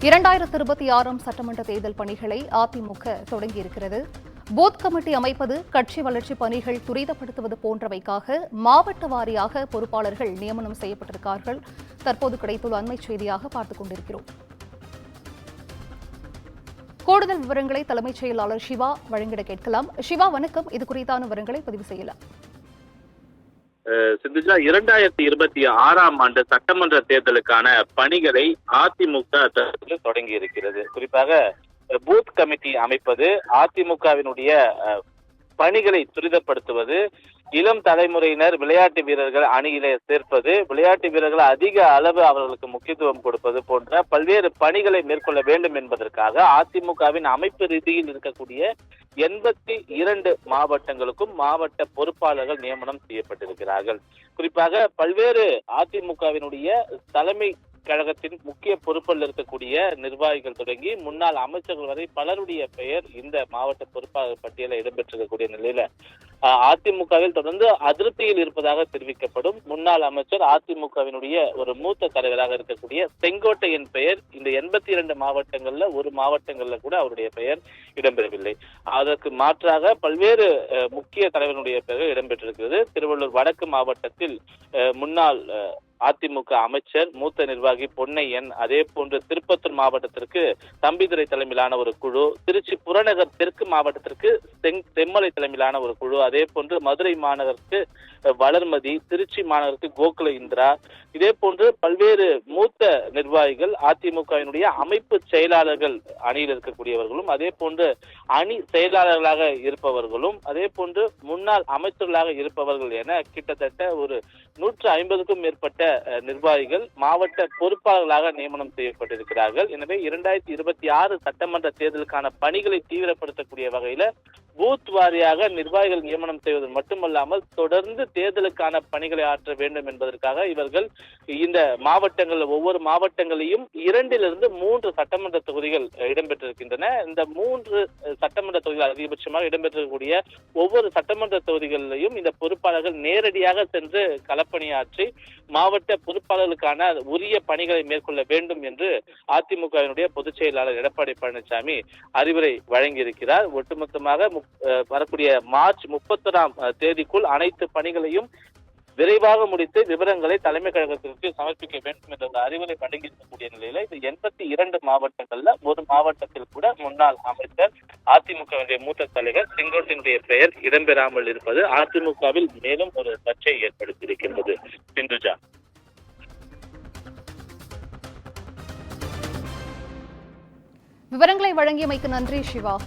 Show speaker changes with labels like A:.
A: 2026 சட்டமன்ற தேர்தல் பணிகளை அதிமுக தொடங்கியிருக்கிறது. பூத் கமிட்டி அமைப்பது, கட்சி வளர்ச்சி பணிகள் துரிதப்படுத்துவது போன்றவைக்காக மாவட்ட வாரியாக பொறுப்பாளர்கள் நியமனம் செய்யப்பட்டிருக்கிறார்கள். தற்போது கிடைத்துள்ள அண்மை செய்தியாக பார்த்துக் கொண்டிருக்கிறோம். கூடுதல் விவரங்களை தலைமைச் செயலாளர் சிவா வழங்கிட கேட்கலாம். சிவா, வணக்கம். இது குறித்தான விவரங்களை பதிவு செய்யலாம்.
B: சிந்துஜா, 2026 ஆண்டு சட்டமன்ற தேர்தலுக்கான பணிகளை அதிமுக தொடங்கி இருக்கிறது. குறிப்பாக பூத் கமிட்டி அமைப்பது, அதிமுகவினுடைய பணிகளை துரிதப்படுத்துவது, இளம் தலைமுறையினர் விளையாட்டு வீரர்கள் அணியிலே சேர்ப்பது, விளையாட்டு வீரர்கள் அதிக அளவு அவர்களுக்கு முக்கியத்துவம் கொடுப்பது போன்ற பல்வேறு பணிகளை மேற்கொள்ள வேண்டும் என்பதற்காக அதிமுகவின் அமைப்பு ரீதியில் இருக்கக்கூடிய 82 மாவட்டங்களுக்கும் மாவட்ட பொறுப்பாளர்கள் நியமனம் செய்யப்பட்டிருக்கிறார்கள். குறிப்பாக பல்வேறு அதிமுகவினுடைய தலைமை கழகத்தின் முக்கிய பொறுப்பில் இருக்கக்கூடிய நிர்வாகிகள் தொடங்கி முன்னாள் அமைச்சர்கள் வரை பலருடைய பெயர் இந்த மாவட்ட பொறுப்பாளர் பட்டியலில் இடம்பெற்றிருக்கக்கூடிய நிலையில அதிமுகவில் தொடர்ந்து அதிருப்தியில் இருப்பதாக தெரிவிக்கப்படும் முன்னாள் அமைச்சர், அதிமுகவினுடைய ஒரு மூத்த தலைவராக இருக்கக்கூடிய செங்கோட்டையின் பெயர் இந்த 82 மாவட்டங்கள்ல ஒரு மாவட்டங்கள்ல கூட அவருடைய பெயர் இடம்பெறவில்லை. அதற்கு மாற்றாக பல்வேறு முக்கிய தலைவர்களுடைய பெயர்கள் இடம்பெற்றிருக்கிறது. திருவள்ளூர் வடக்கு மாவட்டத்தில் முன்னாள் அதிமுக அமைச்சர், மூத்த நிர்வாகி பொன்னையன், அதே போன்று திருப்பத்தூர் மாவட்டத்திற்கு தம்பிதுரை தலைமையிலான ஒரு குழு, திருச்சி புறநகர் தெற்கு மாவட்டத்திற்கு செம்மலை தலைமையிலான ஒரு குழு, அதே போன்று மதுரை மாநகருக்கு வளர்மதி, திருச்சி மாநகருக்கு கோகுல இந்திரா, இதே போன்று பல்வேறு மூத்த நிர்வாகிகள், அதிமுகவினுடைய அமைப்பு செயலாளர்கள் அணியில் இருக்கக்கூடியவர்களும், அதே போன்று அணி செயலாளர்களாக இருப்பவர்களும், அதே போன்று முன்னாள் அமைச்சர்களாக இருப்பவர்கள் என கிட்டத்தட்ட ஒரு 150க்கும் மேற்பட்ட நிர்வாகிகள் மாவட்ட பொறுப்பாளர்களாக நியமனம் செய்யப்பட்டிருக்கிறார்கள். எனவே 2026 சட்டமன்ற தேர்தலுக்கான பணிகளை தீவிரப்படுத்தக்கூடிய வகையில பூத் வாரியாக நிர்வாகிகள் நியமனம் செய்வது மட்டுமல்லாமல் தொடர்ந்து தேர்தலுக்கான பணிகளை ஆற்ற வேண்டும் என்பதற்காக இவர்கள் இந்த மாவட்டங்கள், ஒவ்வொரு மாவட்டங்களையும் 2லிருந்து 3 சட்டமன்ற தொகுதிகள் இடம்பெற்றிருக்கின்றன. இந்த 3 சட்டமன்ற தொகுதிகள் அதிகபட்சமாக இடம்பெற்றிருக்கக்கூடிய ஒவ்வொரு சட்டமன்ற தொகுதிகளிலையும் இந்த பொறுப்பாளர்கள் நேரடியாக சென்று களப்பணியாற்றி மாவட்ட பொறுப்பாளர்களுக்கான உரிய பணிகளை மேற்கொள்ள வேண்டும் என்று அதிமுகவினுடைய பொதுச் செயலாளர் எடப்பாடி பழனிசாமி அறிவுரை வழங்கியிருக்கிறார். ஒட்டுமொத்தமாக வரக்கூடிய மார்ச் 31ஆம் தேதிக்குள் அனைத்து பணிகளையும் விரைவாக முடித்து விவரங்களை தலைமை கழகத்திற்கு சமர்ப்பிக்க வேண்டும் என்ற அறிவுரை வழங்கியிருக்கக்கூடிய நிலையில இது 82 மாவட்டங்கள்ல ஒரு மாவட்டத்தில் கூட முன்னாள் அமைச்சர், அதிமுகவினுடைய மூத்த தலைவர் செங்கோட்டையினுடைய பெயர் இடம்பெறாமல் இருப்பது அதிமுகவில் மேலும் ஒரு சர்ச்சையை ஏற்படுத்தியிருக்கின்றது. சிந்துஜா,
A: விவரங்களை வழங்கியமைக்கு நன்றி சிவா.